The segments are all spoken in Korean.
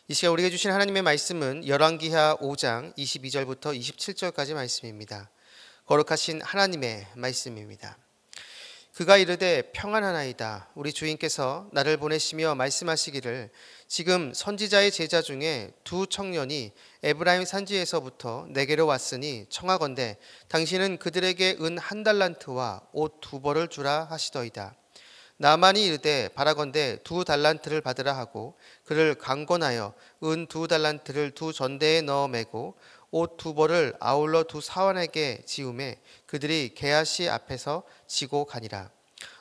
이 시간 우리에게 주신 하나님의 말씀은 열왕기하 5장 22절부터 27절까지 말씀입니다. 거룩하신 하나님의 말씀입니다. 그가 이르되 평안하나이다. 우리 주인께서 나를 보내시며 말씀하시기를 지금 선지자의 제자 중에 두 청년이 에브라임 산지에서부터 내게로 왔으니 청하건대 당신은 그들에게 은 1달란트와 옷 2벌을 주라 하시더이다. 나만이 이르되 바라건대 2달란트를 받으라 하고 그를 강권하여 은 2달란트를 2전대에 넣어 매고 옷 2벌을 아울러 2사환에게 지우매 그들이 게하시 앞에서 지고 가니라.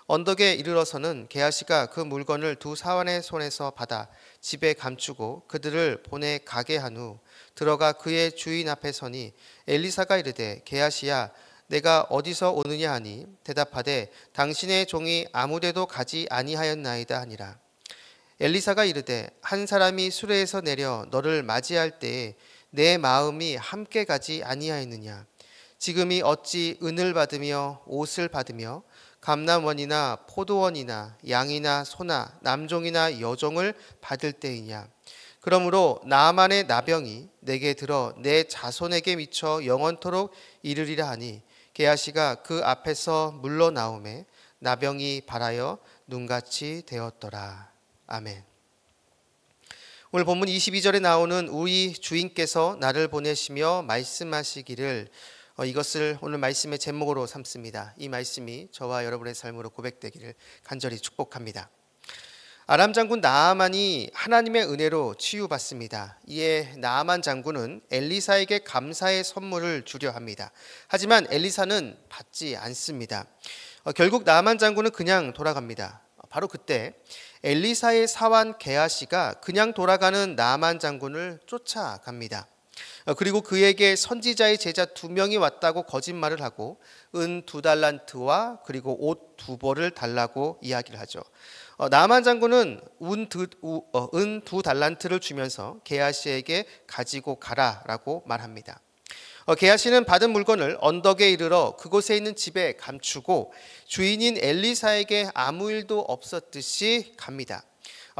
언덕에 이르러서는 게하시가 그 물건을 2사환의 손에서 받아 집에 감추고 그들을 보내 가게 한 후 들어가 그의 주인 앞에 서니 엘리사가 이르되 게하시야 내가 어디서 오느냐 하니 대답하되 당신의 종이 아무데도 가지 아니하였나이다 하니라. 엘리사가 이르되 한 사람이 수레에서 내려 너를 맞이할 때에 내 마음이 함께 가지 아니하였느냐. 지금이 어찌 은을 받으며 옷을 받으며 감람원이나 포도원이나 양이나 소나 남종이나 여종을 받을 때이냐. 그러므로 나아만의 나병이 내게 들어 내 자손에게 미쳐 영원토록 이르리라 하니 게하시가 그 앞에서 물러나오매 나병이 발하여 눈같이 되었더라. 아멘. 오늘 본문 22절에 나오는 우리 주인께서 나를 보내시며 말씀하시기를, 이것을 오늘 말씀의 제목으로 삼습니다. 이 말씀이 저와 여러분의 삶으로 고백되기를 간절히 축복합니다. 아람 장군 나아만이 하나님의 은혜로 치유받습니다. 이에 나아만 장군은 엘리사에게 감사의 선물을 주려 합니다. 하지만 엘리사는 받지 않습니다. 결국 나아만 장군은 그냥 돌아갑니다. 바로 그때 엘리사의 사환 게하시가 그냥 돌아가는 나아만 장군을 쫓아갑니다. 그리고 그에게 선지자의 제자 2명이 왔다고 거짓말을 하고 은 2달란트와 그리고 옷 2벌을 달라고 이야기를 하죠. 나아만 장군은 은 2달란트를 주면서 게하시에게 가지고 가라라고 말합니다. 게하시는 받은 물건을 언덕에 이르러 그곳에 있는 집에 감추고 주인인 엘리사에게 아무 일도 없었듯이 갑니다.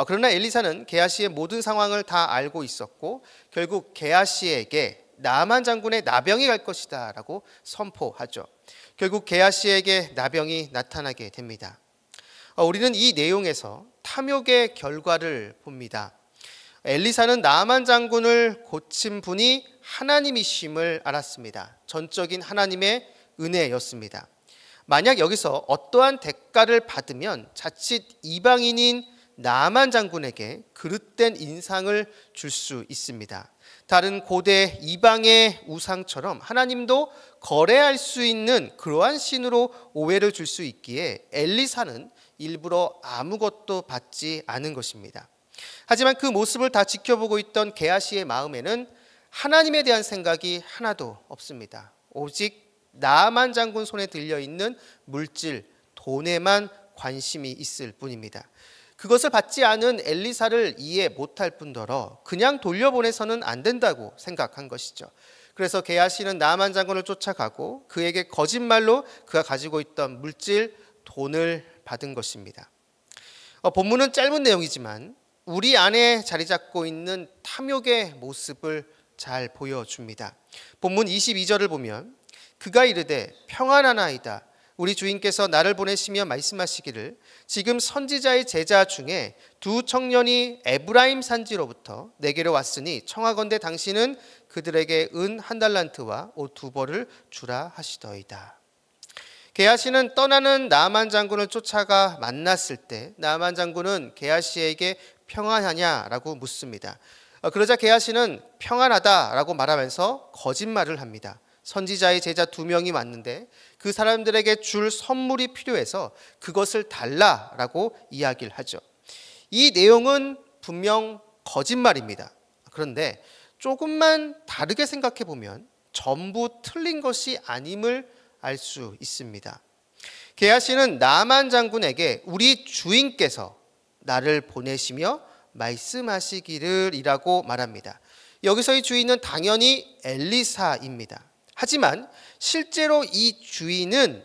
그러나 엘리사는 게하시의 모든 상황을 다 알고 있었고 결국 게하시에게 나아만 장군의 나병이 갈 것이다 라고 선포하죠. 결국 게하시에게 나병이 나타나게 됩니다. 우리는 이 내용에서 탐욕의 결과를 봅니다. 엘리사는 나아만 장군을 고친 분이 하나님이심을 알았습니다. 전적인 하나님의 은혜였습니다. 만약 여기서 어떠한 대가를 받으면 자칫 이방인인 나아만 장군에게 그릇된 인상을 줄 수 있습니다. 다른 고대 이방의 우상처럼 하나님도 거래할 수 있는 그러한 신으로 오해를 줄 수 있기에 엘리사는 일부러 아무것도 받지 않은 것입니다. 하지만 그 모습을 다 지켜보고 있던 게하시의 마음에는 하나님에 대한 생각이 하나도 없습니다. 오직 나아만 장군 손에 들려있는 물질, 돈에만 관심이 있을 뿐입니다. 그것을 받지 않은 엘리사를 이해 못할 뿐더러 그냥 돌려보내서는 안 된다고 생각한 것이죠. 그래서 게하시는 나아만 장군을 쫓아가고 그에게 거짓말로 그가 가지고 있던 물질, 돈을 받은 것입니다. 본문은 짧은 내용이지만 우리 안에 자리 잡고 있는 탐욕의 모습을 잘 보여줍니다. 본문 22절을 보면 그가 이르되 평안하나이다. 우리 주인께서 나를 보내시며 말씀하시기를 지금 선지자의 제자 중에 두 청년이 에브라임 산지로부터 내게로 왔으니 청하건대 당신은 그들에게 은 1달란트와 옷 2벌을 주라 하시더이다. 게하시는 떠나는 나아만 장군을 쫓아가 만났을 때 나아만 장군은 게하시에게 평안하냐라고 묻습니다. 그러자 게하시는 평안하다라고 말하면서 거짓말을 합니다. 선지자의 제자 2명이 왔는데 그 사람들에게 줄 선물이 필요해서 그것을 달라라고 이야기를 하죠. 이 내용은 분명 거짓말입니다. 그런데 조금만 다르게 생각해 보면 전부 틀린 것이 아님을 알 수 있습니다. 게하시는 나아만 장군에게 우리 주인께서 나를 보내시며 말씀하시기를 이라고 말합니다. 여기서의 주인은 당연히 엘리사입니다. 하지만 실제로 이 주인은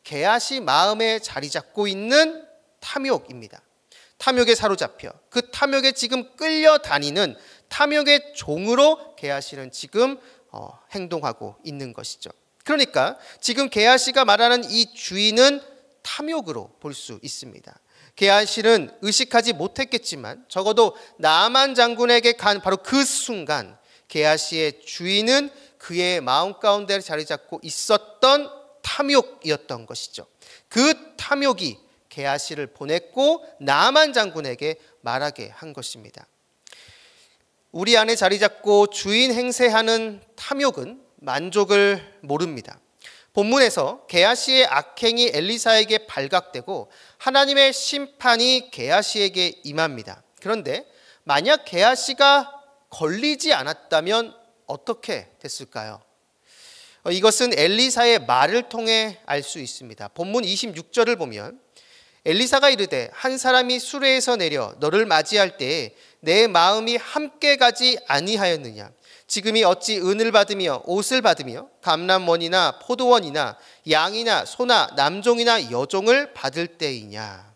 게하시 마음에 자리 잡고 있는 탐욕입니다. 탐욕에 사로잡혀 그 탐욕에 지금 끌려다니는 탐욕의 종으로 게하시는 지금 행동하고 있는 것이죠. 그러니까 지금 게하시가 말하는 이 주인은 탐욕으로 볼 수 있습니다. 게하시는 의식하지 못했겠지만 적어도 나만 장군에게 간 바로 그 순간 게하시의 주인은 그의 마음 가운데 자리 잡고 있었던 탐욕이었던 것이죠. 그 탐욕이 게하시를 보냈고 나만 장군에게 말하게 한 것입니다. 우리 안에 자리 잡고 주인 행세하는 탐욕은 만족을 모릅니다. 본문에서 게하시의 악행이 엘리사에게 발각되고 하나님의 심판이 게하시에게 임합니다. 그런데 만약 게하시가 걸리지 않았다면 어떻게 됐을까요? 이것은 엘리사의 말을 통해 알 수 있습니다. 본문 26절을 보면 엘리사가 이르되 한 사람이 수레에서 내려 너를 맞이할 때에 내 마음이 함께 가지 아니하였느냐. 지금이 어찌 은을 받으며 옷을 받으며 감람원이나 포도원이나 양이나 소나 남종이나 여종을 받을 때이냐.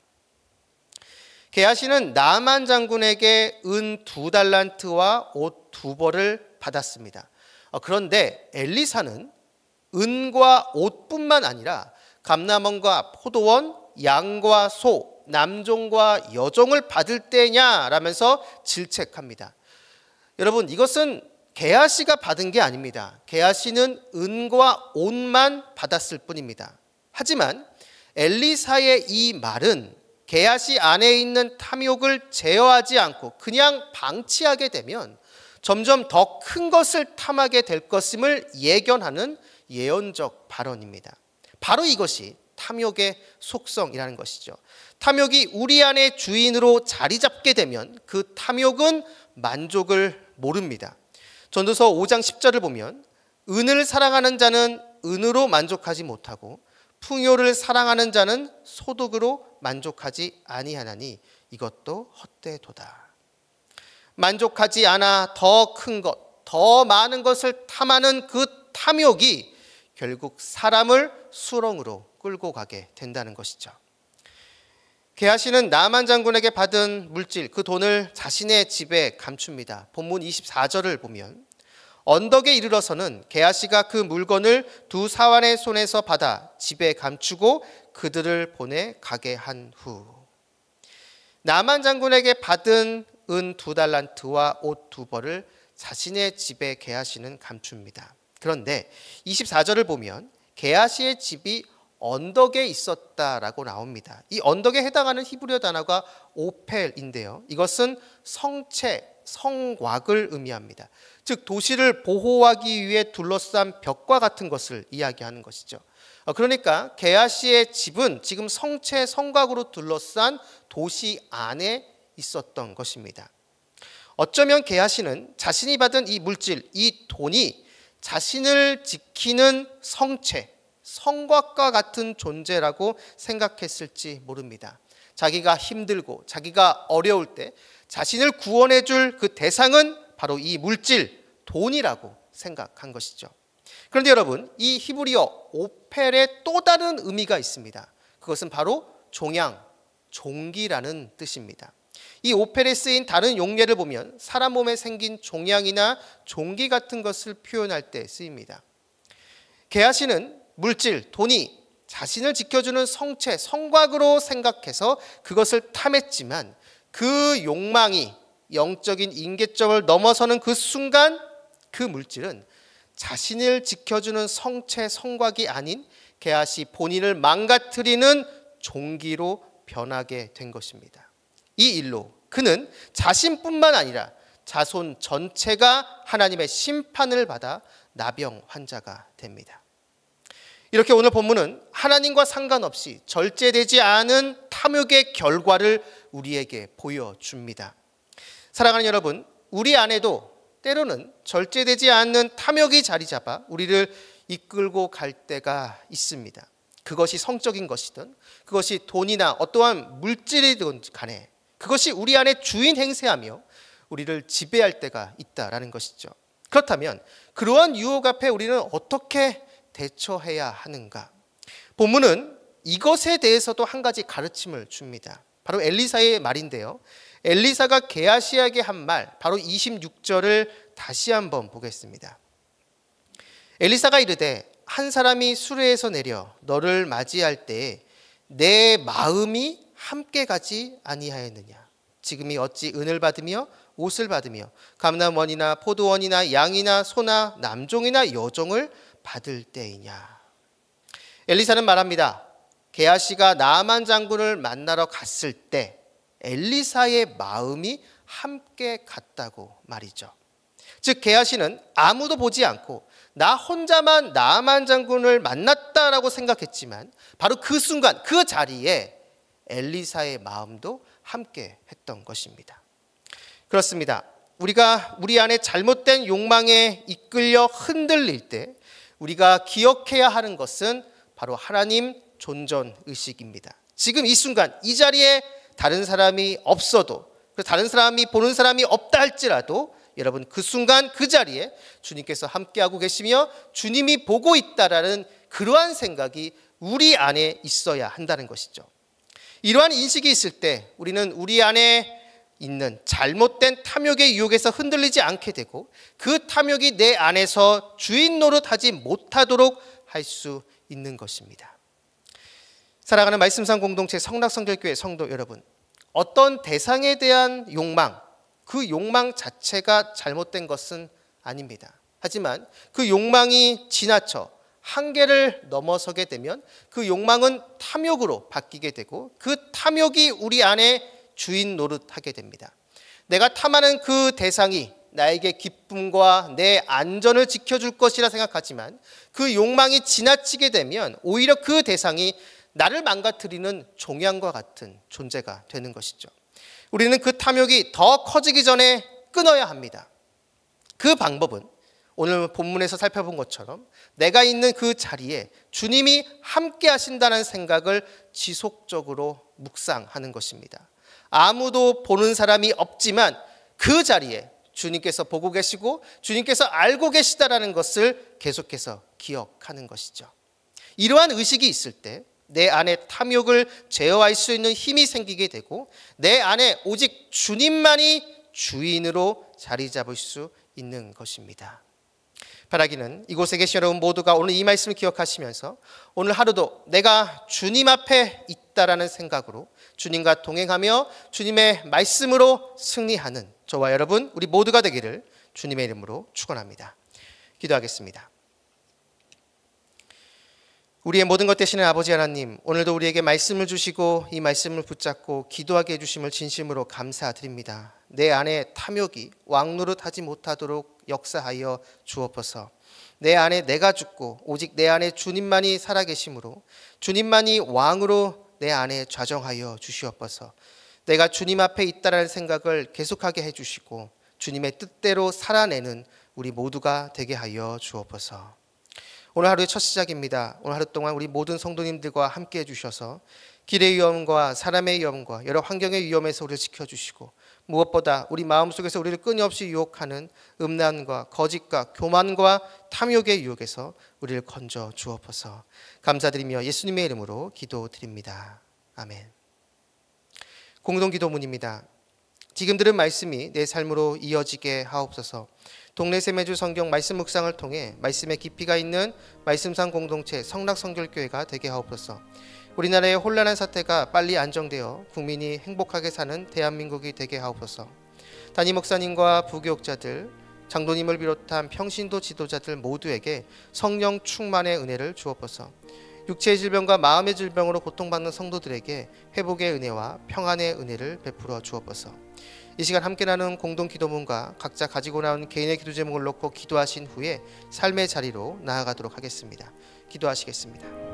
게하시는 나만 장군에게 은 2달란트와 옷 2벌을 받았습니다. 그런데 엘리사는 은과 옷뿐만 아니라 감람원과 포도원, 양과 소, 남종과 여종을 받을 때냐라면서 질책합니다. 여러분, 이것은 게하시가 받은 게 아닙니다. 게하시는 은과 옷만 받았을 뿐입니다. 하지만 엘리사의 이 말은 게하시 안에 있는 탐욕을 제어하지 않고 그냥 방치하게 되면 점점 더 큰 것을 탐하게 될 것임을 예견하는 예언적 발언입니다. 바로 이것이 탐욕의 속성이라는 것이죠. 탐욕이 우리 안에 주인으로 자리 잡게 되면 그 탐욕은 만족을 모릅니다. 전도서 5장 10절을 보면 은을 사랑하는 자는 은으로 만족하지 못하고 풍요를 사랑하는 자는 소득으로 만족하지 아니하나니 이것도 헛되도다. 만족하지 않아 더 큰 것, 더 많은 것을 탐하는 그 탐욕이 결국 사람을 수렁으로 끌고 가게 된다는 것이죠. 게하시는 나만 장군에게 받은 물질, 그 돈을 자신의 집에 감춥니다. 본문 24절을 보면 언덕에 이르러서는 게하시가 그 물건을 2 사환의 손에서 받아 집에 감추고 그들을 보내 가게 한 후 나만 장군에게 받은 은 2달란트와 옷 2벌을 자신의 집에 게하시는 감춥니다. 그런데 24절을 보면 게하시의 집이 언덕에 있었다라고 나옵니다. 이 언덕에 해당하는 히브리어 단어가 오펠인데요. 이것은 성체, 성곽을 의미합니다. 즉 도시를 보호하기 위해 둘러싼 벽과 같은 것을 이야기하는 것이죠. 그러니까 게하시의 집은 지금 성체, 성곽으로 둘러싼 도시 안에 있었던 것입니다. 어쩌면 게하시는 자신이 받은 이 물질, 이 돈이 자신을 지키는 성체, 성곽과 같은 존재라고 생각했을지 모릅니다. 자기가 힘들고 자기가 어려울 때 자신을 구원해 줄 그 대상은 바로 이 물질, 돈이라고 생각한 것이죠. 그런데 여러분, 이 히브리어 오펠에 또 다른 의미가 있습니다. 그것은 바로 종양, 종기라는 뜻입니다. 이 오펠에 쓰인 다른 용례를 보면 사람 몸에 생긴 종양이나 종기 같은 것을 표현할 때 쓰입니다. 게하시는 물질, 돈이 자신을 지켜주는 성체, 성곽으로 생각해서 그것을 탐했지만 그 욕망이 영적인 임계점을 넘어서는 그 순간 그 물질은 자신을 지켜주는 성체, 성곽이 아닌 게하시 본인을 망가뜨리는 종기로 변하게 된 것입니다. 이 일로 그는 자신뿐만 아니라 자손 전체가 하나님의 심판을 받아 나병 환자가 됩니다. 이렇게 오늘 본문은 하나님과 상관없이 절제되지 않은 탐욕의 결과를 우리에게 보여줍니다. 사랑하는 여러분, 우리 안에도 때로는 절제되지 않는 탐욕이 자리 잡아 우리를 이끌고 갈 때가 있습니다. 그것이 성적인 것이든 그것이 돈이나 어떠한 물질이든 간에 그것이 우리 안에 주인 행세하며 우리를 지배할 때가 있다라는 것이죠. 그렇다면 그러한 유혹 앞에 우리는 어떻게 대처해야 하는가? 본문은 이것에 대해서도 한 가지 가르침을 줍니다. 바로 엘리사의 말인데요. 엘리사가 게하시에게 한 말, 바로 26절을 다시 한번 보겠습니다. 엘리사가 이르되 한 사람이 수레에서 내려 너를 맞이할 때에 내 마음이 함께 가지 아니하였느냐. 지금이 어찌 은을 받으며 옷을 받으며 감람원이나 포도원이나 양이나 소나 남종이나 여종을 받을 때이냐. 엘리사는 말합니다. 게하시가 나아만 장군을 만나러 갔을 때 엘리사의 마음이 함께 갔다고 말이죠. 즉 게하시는 아무도 보지 않고 나 혼자만 나아만 장군을 만났다라고 생각했지만 바로 그 순간 그 자리에 엘리사의 마음도 함께 했던 것입니다. 그렇습니다. 우리가 우리 안에 잘못된 욕망에 이끌려 흔들릴 때 우리가 기억해야 하는 것은 바로 하나님 존전의식입니다. 지금 이 순간 이 자리에 다른 사람이 없어도, 다른 사람이 보는 사람이 없다 할지라도 여러분 그 순간 그 자리에 주님께서 함께하고 계시며 주님이 보고 있다라는 그러한 생각이 우리 안에 있어야 한다는 것이죠. 이러한 인식이 있을 때 우리는 우리 안에 있는 잘못된 탐욕의 유혹에서 흔들리지 않게 되고 그 탐욕이 내 안에서 주인 노릇하지 못하도록 할 수 있는 것입니다. 사랑하는 말씀상 공동체 성락성결교회 성도 여러분, 어떤 대상에 대한 욕망, 그 욕망 자체가 잘못된 것은 아닙니다. 하지만 그 욕망이 지나쳐 한계를 넘어서게 되면 그 욕망은 탐욕으로 바뀌게 되고 그 탐욕이 우리 안에 주인 노릇하게 됩니다. 내가 탐하는 그 대상이 나에게 기쁨과 내 안전을 지켜줄 것이라 생각하지만 그 욕망이 지나치게 되면 오히려 그 대상이 나를 망가뜨리는 종양과 같은 존재가 되는 것이죠. 우리는 그 탐욕이 더 커지기 전에 끊어야 합니다. 그 방법은 오늘 본문에서 살펴본 것처럼 내가 있는 그 자리에 주님이 함께 하신다는 생각을 지속적으로 묵상하는 것입니다. 아무도 보는 사람이 없지만 그 자리에 주님께서 보고 계시고 주님께서 알고 계시다라는 것을 계속해서 기억하는 것이죠. 이러한 의식이 있을 때 내 안에 탐욕을 제어할 수 있는 힘이 생기게 되고 내 안에 오직 주님만이 주인으로 자리 잡을 수 있는 것입니다. 바라기는 이곳에 계신 여러분 모두가 오늘 이 말씀을 기억하시면서 오늘 하루도 내가 주님 앞에 있다라는 생각으로 주님과 동행하며 주님의 말씀으로 승리하는 저와 여러분 우리 모두가 되기를 주님의 이름으로 축원합니다. 기도하겠습니다. 우리의 모든 것 되시는 아버지 하나님, 오늘도 우리에게 말씀을 주시고 이 말씀을 붙잡고 기도하게 해주심을 진심으로 감사드립니다. 내 안에 탐욕이 왕노릇하지 못하도록 역사하여 주옵소서. 내 안에 내가 죽고 오직 내 안에 주님만이 살아계심으로 주님만이 왕으로 내 안에 좌정하여 주시옵소서. 내가 주님 앞에 있다라는 생각을 계속하게 해주시고 주님의 뜻대로 살아내는 우리 모두가 되게 하여 주옵소서. 오늘 하루의 첫 시작입니다. 오늘 하루 동안 우리 모든 성도님들과 함께 해주셔서 길의 위험과 사람의 위험과 여러 환경의 위험에서 우리를 지켜주시고 무엇보다 우리 마음속에서 우리를 끊임없이 유혹하는 음란과 거짓과 교만과 탐욕의 유혹에서 우리를 건져 주옵소서. 감사드리며 예수님의 이름으로 기도드립니다. 아멘. 공동기도문입니다. 지금 들은 말씀이 내 삶으로 이어지게 하옵소서. 동네 세매주 성경 말씀 묵상을 통해 말씀의 깊이가 있는 말씀상 공동체 성락성결교회가 되게 하옵소서. 우리나라의 혼란한 사태가 빨리 안정되어 국민이 행복하게 사는 대한민국이 되게 하옵소서. 담임 목사님과 부교육자들, 장로님을 비롯한 평신도 지도자들 모두에게 성령 충만의 은혜를 주옵소서. 육체의 질병과 마음의 질병으로 고통받는 성도들에게 회복의 은혜와 평안의 은혜를 베풀어 주옵소서. 이 시간 함께 나눈 공동 기도문과 각자 가지고 나온 개인의 기도 제목을 놓고 기도하신 후에 삶의 자리로 나아가도록 하겠습니다. 기도하시겠습니다.